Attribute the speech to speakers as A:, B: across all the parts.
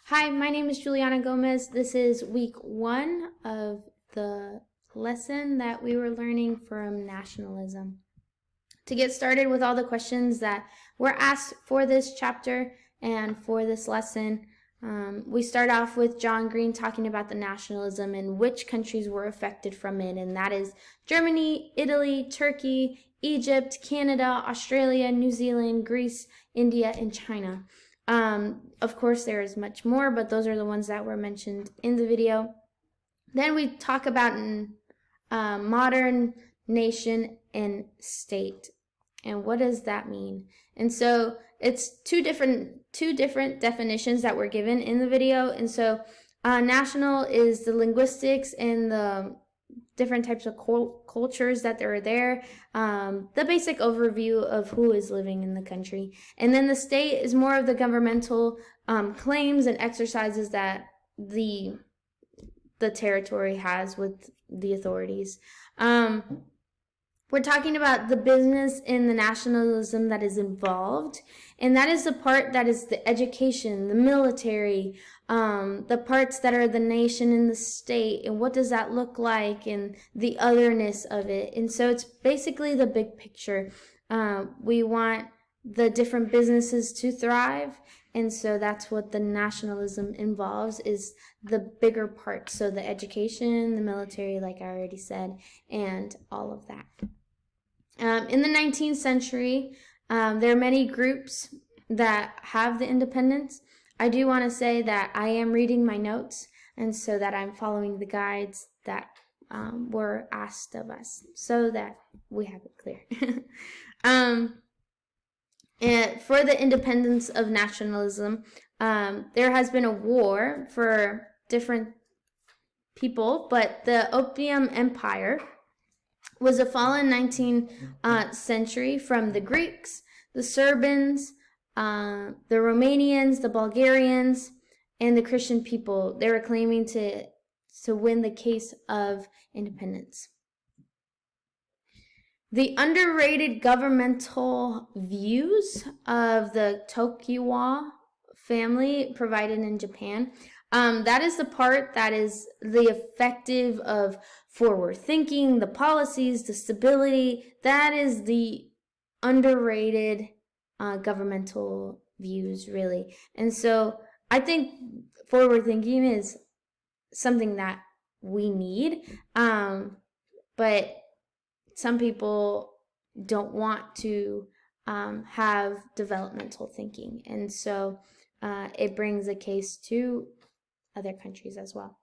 A: Hi, my name is Juliana Gomez. This is week 1 of the lesson that we were learning from nationalism. To get started with all the questions that were asked for this chapter and for this lesson, we start off with John Green talking about the nationalism and which countries were affected from it, and that is Germany, Italy, Turkey, Egypt, Canada, Australia, New Zealand, Greece, India, and China. Of course, there is much more, but those are the ones that were mentioned in the video. Then we talk about modern nation and state, and what does that mean? And so it's two different definitions that were given in the video. And so national is the linguistics and the different types of cultures that are there, the basic overview of who is living in the country. And then the state is more of the governmental claims and exercises that the territory has with the authorities. We're talking about the business and the nationalism that is involved, and that is the part that is the education, the military, the parts that are the nation and the state, and what does that look like, and the otherness of it. And so it's basically the big picture. We want the different businesses to thrive, and so that's what the nationalism involves, is the bigger part. So the education, the military, like I already said, and all of that. In the 19th century, there are many groups that have the independence. I do want to say that I am reading my notes, and so that I'm following the guides that were asked of us, so that we have it clear. And for the independence of nationalism, there has been a war for different people, but the Opium Empire was a fallen 19th century from the Greeks, the Serbs, the Romanians, the Bulgarians, and the Christian people. They were claiming to win the case of independence. The underrated governmental views of the Tokugawa family provided in Japan. That is the part that is the effective of forward thinking, the policies, the stability. That is the underrated governmental views, really. And so I think forward thinking is something that we need, but some people don't want to have developmental thinking, and so it brings a case to other countries as well.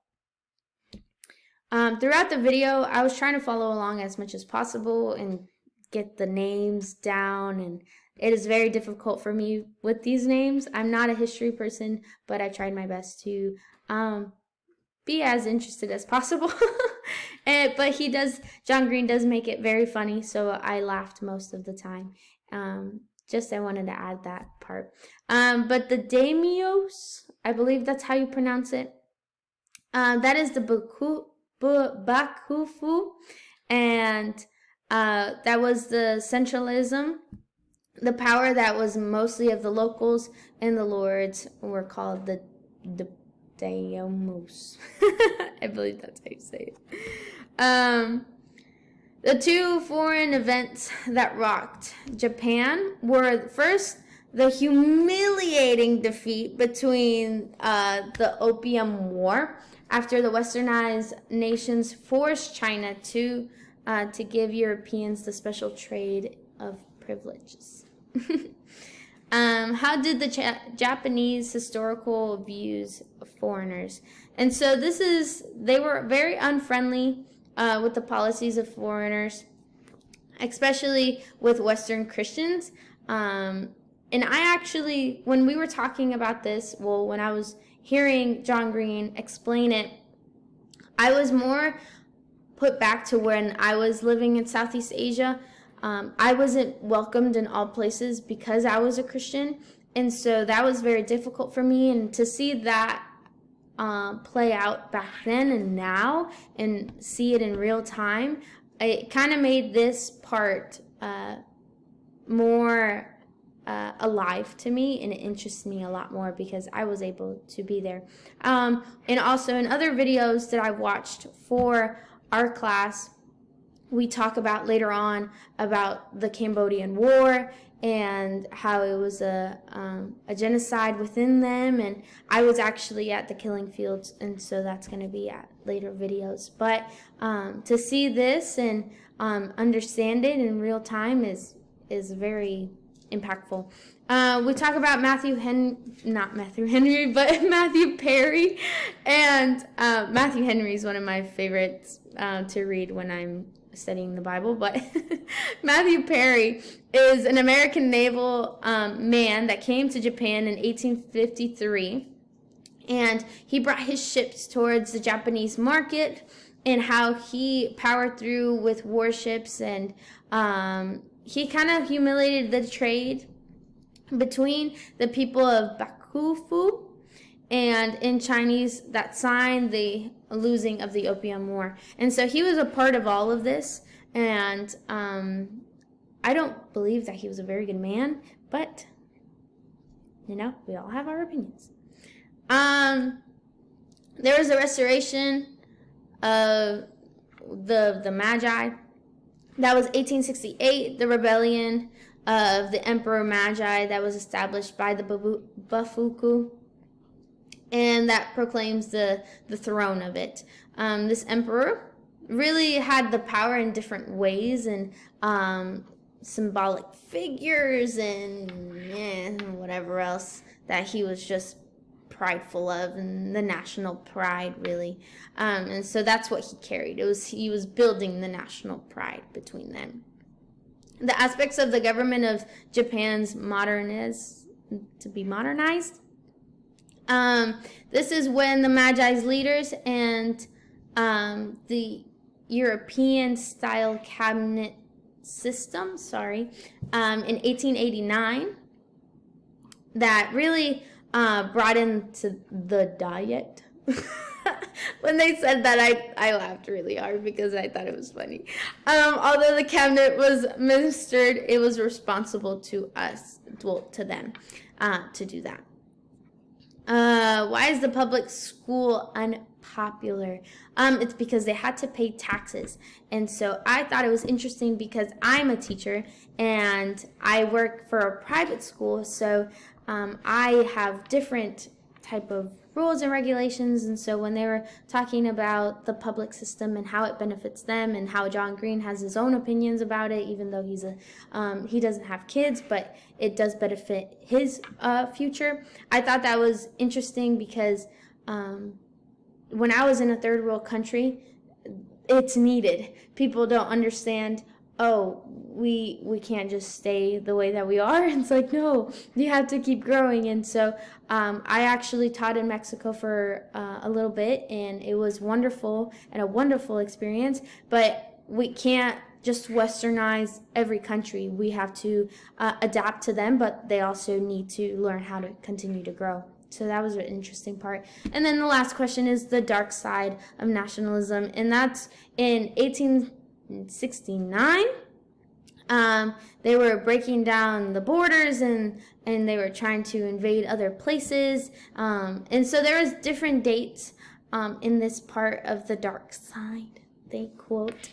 A: Throughout the video, I was trying to follow along as much as possible and get the names down, and it is very difficult for me with these names. I'm not a history person, but I tried my best to be as interested as possible. But John Green does make it very funny, so I laughed most of the time. I wanted to add that part. But the daimyos, I believe that's how you pronounce it. That is the bakufu, and that was the centralism, the power that was mostly of the locals, and the lords were called the daimyos. I believe that's how you say it. The two foreign events that rocked Japan were first the humiliating defeat between the Opium War, after the westernized nations forced China to give Europeans the special trade of privileges. How did the Japanese historical views of foreigners? And so they were very unfriendly with the policies of foreigners, especially with Western Christians. And I actually, when we were talking about this, when I was hearing John Green explain it, I was more put back to when I was living in Southeast Asia. I wasn't welcomed in all places because I was a Christian, and so that was very difficult for me. And to see that play out back then and now, and see it in real time, it kind of made this part more alive to me, and it interests me a lot more because I was able to be there. And also in other videos that I watched for our class, we talk about later on about the Cambodian War and how it was a genocide within them, and I was actually at the killing fields, and so that's going to be at later videos. But to see this and understand it in real time is very impactful. We talk about Matthew Perry, and Matthew Henry is one of my favorites to read when I'm studying the Bible. But Matthew Perry is an American naval man that came to Japan in 1853, and he brought his ships towards the Japanese market, and how he powered through with warships, and he kind of humiliated the trade between the people of Bakufu, and in Chinese that signed the losing of the Opium War. And so he was a part of all of this, and I don't believe that he was a very good man, but we all have our opinions. There was a restoration of the Magi. That was 1868, the rebellion of the Emperor Magi that was established by the Bafuku, and that proclaims the throne of it. This emperor really had the power in different ways, and symbolic figures and whatever else that he was just prideful of, and the national pride, really. And so that's what he carried. He was building the national pride between them. The aspects of the government of Japan's modernized. This is when the Magi's leaders and the European-style cabinet system, in 1889, that really brought into the diet. When they said that, I laughed really hard because I thought it was funny. Although the cabinet was ministered, it was responsible to them to do that. Why is the public school unpopular? It's because they had to pay taxes. And so I thought it was interesting because I'm a teacher and I work for a private school, so I have different type of rules and regulations. And so when they were talking about the public system and how it benefits them, and how John Green has his own opinions about it, even though he doesn't have kids, but it does benefit his future, I thought that was interesting because when I was in a third world country, it's needed. People don't understand, we can't just stay the way that we are. It's like, no, you have to keep growing. And so I actually taught in Mexico for a little bit, and it was wonderful and a wonderful experience. But we can't just westernize every country. We have to adapt to them, but they also need to learn how to continue to grow. So that was an interesting part. And then the last question is the dark side of nationalism, and that's in 1869. They were breaking down the borders, and they were trying to invade other places. And so there was different dates in this part of the dark side, they quote.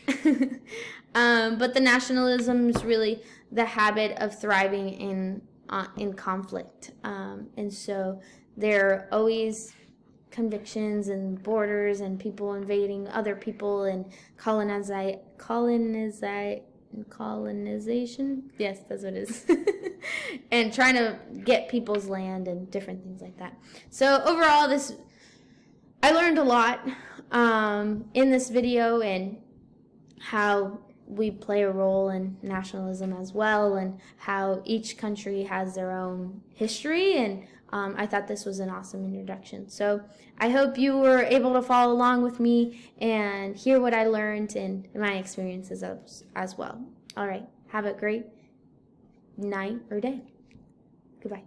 A: But the nationalism is really the habit of thriving in conflict. And so there are always convictions and borders and people invading other people and colonization. Yes, that's what it is. And trying to get people's land and different things like that. So overall, I learned a lot in this video, and how we play a role in nationalism as well, and how each country has their own history, and I thought this was an awesome introduction. So I hope you were able to follow along with me and hear what I learned and my experiences as well. All right, have a great night or day. Goodbye.